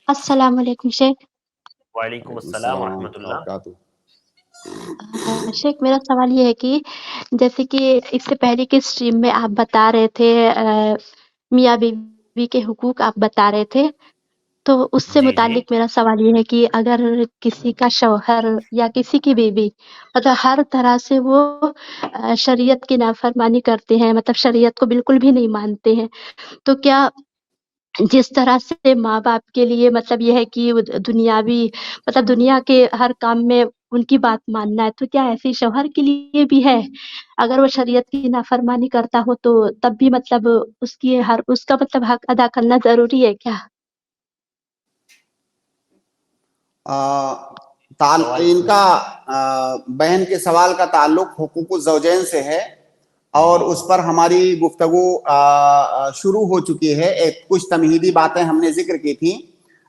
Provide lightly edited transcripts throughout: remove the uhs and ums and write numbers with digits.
السلام علیکم شیخ. وعلیکم وعلیکم السلام السلام ورحمۃ اللہ. وبرکاتہ. شیخ میرا سوال یہ ہے کہ جیسے کہ اس سے پہلے کے اسٹریم میں آپ بتا رہے تھے میاں بیوی کے حقوق آپ بتا رہے تھے، تو اس سے جی جی متعلق میرا سوال یہ ہے کہ اگر کسی کا شوہر یا کسی کی بیوی مطلب ہر طرح سے وہ شریعت کی نافرمانی کرتے ہیں، مطلب شریعت کو بالکل بھی نہیں مانتے ہیں، تو کیا جس طرح سے ماں باپ کے لیے مطلب یہ ہے کہ وہ دنیاوی مطلب دنیا کے ہر کام میں ان کی بات ماننا ہے، تو کیا ایسے شوہر کے لیے بھی ہے؟ اگر وہ شریعت کی نافرمانی کرتا ہو تو تب بھی مطلب اس کا مطلب حق ادا کرنا ضروری ہے کیا؟ ان کا بہن کے سوال کا تعلق حقوق الزوجین سے ہے، اور اس پر ہماری گفتگو شروع ہو چکی ہے. کچھ تمہیدی باتیں ہم نے ذکر کی تھیں.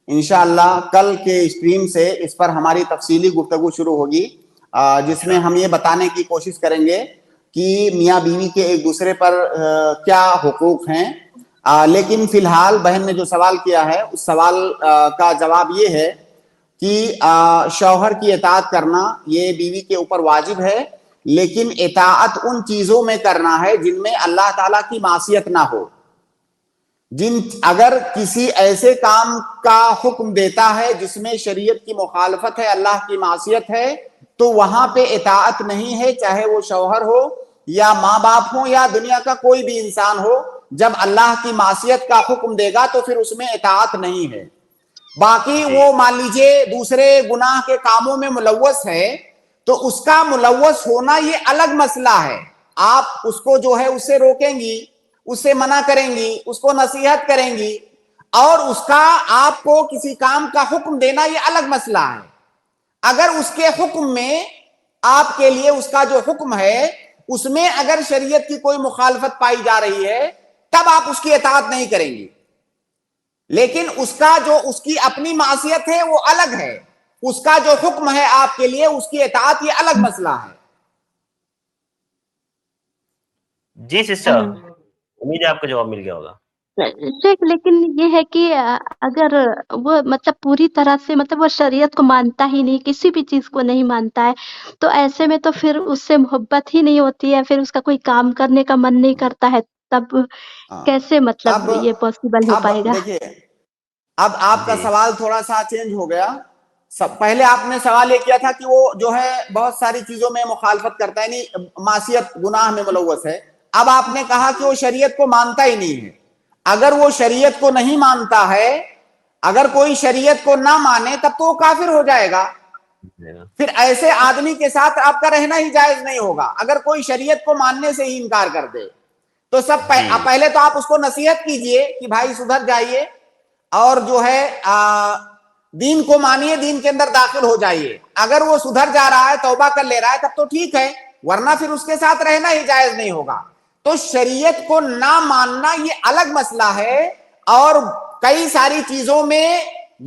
انشاءاللہ کل کے اسٹریم سے اس پر ہماری تفصیلی گفتگو شروع ہوگی، جس میں ہم یہ بتانے کی کوشش کریں گے کہ میاں بیوی کے ایک دوسرے پر کیا حقوق ہیں. لیکن فی الحال بہن نے جو سوال کیا ہے اس سوال کا جواب یہ ہے کہ شوہر کی اطاعت کرنا یہ بیوی کے اوپر واجب ہے، لیکن اطاعت ان چیزوں میں کرنا ہے جن میں اللہ تعالیٰ کی معصیت نہ ہو. اگر کسی ایسے کام کا حکم دیتا ہے جس میں شریعت کی مخالفت ہے، اللہ کی معصیت ہے، تو وہاں پہ اطاعت نہیں ہے، چاہے وہ شوہر ہو یا ماں باپ ہو یا دنیا کا کوئی بھی انسان ہو. جب اللہ کی معصیت کا حکم دے گا تو پھر اس میں اطاعت نہیں ہے. باقی وہ مان لیجئے دوسرے گناہ کے کاموں میں ملوث ہے تو اس کا ملوث ہونا یہ الگ مسئلہ ہے. آپ اس کو جو ہے اس سے روکیں گی، اس سے منع کریں گی، اس کو نصیحت کریں گی، اور اس کا آپ کو کسی کام کا حکم دینا یہ الگ مسئلہ ہے. اگر اس کے حکم میں آپ کے لیے اس کا جو حکم ہے اس میں اگر شریعت کی کوئی مخالفت پائی جا رہی ہے تب آپ اس کی اطاعت نہیں کریں گی. لیکن اس کا جو اس کی اپنی معصیت ہے وہ الگ ہے، اس کا جو حکم ہے آپ کے لیے اس کی اطاعت یہ الگ مسئلہ ہے. جی سسٹر، امید ہے آپ کو جواب مل گیا ہوگا. شیخ لیکن یہ ہے کہ اگر وہ مطلب پوری طرح سے مطلب وہ شریعت کو مانتا ہی نہیں، کسی بھی چیز کو نہیں مانتا ہے، تو ایسے میں تو پھر اس سے محبت ہی نہیں ہوتی ہے، پھر اس کا کوئی کام کرنے کا من نہیں کرتا ہے، تب کیسے مطلب یہ پاسبل ہو پائے گا؟ دیکھیے اب آپ کا سوال تھوڑا سا چینج ہو گیا. پہلے آپ نے سوال یہ کیا تھا کہ وہ جو ہے بہت ساری چیزوں میں مخالفت کرتا ہے، یعنی معصیت گناہ میں ملوث ہے. اب آپ نے کہا کہ وہ شریعت کو مانتا ہی نہیں ہے. اگر وہ شریعت کو نہیں مانتا ہے، اگر کوئی شریعت کو نہ مانے تب تو وہ کافر ہو جائے گا. پھر ایسے آدمی کے ساتھ آپ کا رہنا ہی جائز نہیں ہوگا اگر کوئی شریعت کو ماننے سے ہی انکار کر دے. تو پہلے تو آپ اس کو نصیحت کیجئے کہ بھائی سدھر جائیے اور جو ہے دین کو مانیے، دین کے اندر داخل ہو جائیے. اگر وہ سدھر جا رہا ہے، توبہ کر لے رہا ہے تب تو ٹھیک ہے، ورنہ پھر اس کے ساتھ رہنا ہی جائز نہیں ہوگا. تو شریعت کو نہ ماننا یہ الگ مسئلہ ہے، اور کئی ساری چیزوں میں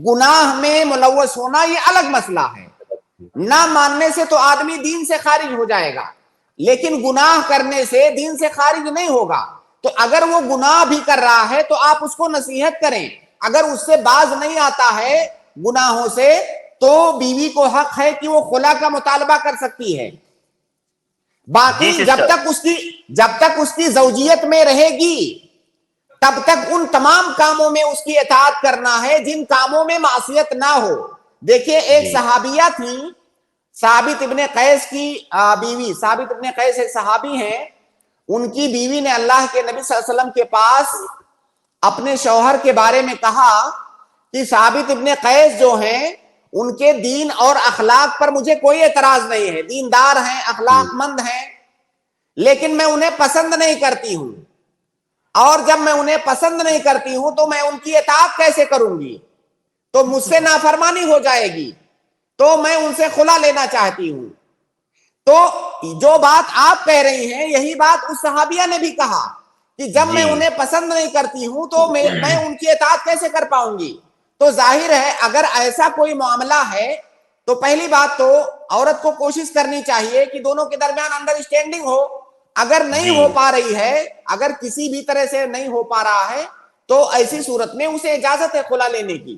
گناہ میں ملوث ہونا یہ الگ مسئلہ ہے. نہ ماننے سے تو آدمی دین سے خارج ہو جائے گا، لیکن گناہ کرنے سے دین سے خارج نہیں ہوگا. تو اگر وہ گناہ بھی کر رہا ہے تو آپ اس کو نصیحت کریں. اگر اس سے باز نہیں آتا ہے گناہوں سے تو بیوی کو حق ہے کہ وہ خلا کا مطالبہ کر سکتی ہے. باقی جب تک اس کی زوجیت میں رہے گی تب تک ان تمام کاموں میں اس کی اطاعت کرنا ہے جن کاموں میں معصیت نہ ہو. دیکھیے ایک صحابیہ تھی، ثابت ابن قیس کی بیوی. ثابت ابن قیس ایک صحابی ہیں، ان کی بیوی نے اللہ کے نبی صلی اللہ علیہ وسلم کے پاس اپنے شوہر کے بارے میں کہا کہ ثابت ابن قیس جو ہیں ان کے دین اور اخلاق پر مجھے کوئی اعتراض نہیں ہے، دیندار ہیں، اخلاق مند ہیں، لیکن میں انہیں پسند نہیں کرتی ہوں، اور جب میں انہیں پسند نہیں کرتی ہوں تو میں ان کی اطاعت کیسے کروں گی؟ تو مجھ سے نافرمانی ہو جائے گی، تو میں ان سے خلا لینا چاہتی ہوں. تو جو بات آپ کہہ رہی ہیں یہی بات اس صحابیہ نے بھی کہا کہ جب میں انہیں پسند نہیں کرتی ہوں تو میں ان کی اطاعت کیسے کر پاؤں گی. تو ظاہر ہے اگر ایسا کوئی معاملہ ہے تو پہلی بات تو عورت کو کوشش کرنی چاہیے کہ دونوں کے درمیان انڈرسٹینڈنگ ہو. اگر نہیں ہو پا رہی ہے، اگر کسی بھی طرح سے نہیں ہو پا رہا ہے تو ایسی صورت میں اسے اجازت ہے خلا لینے کی.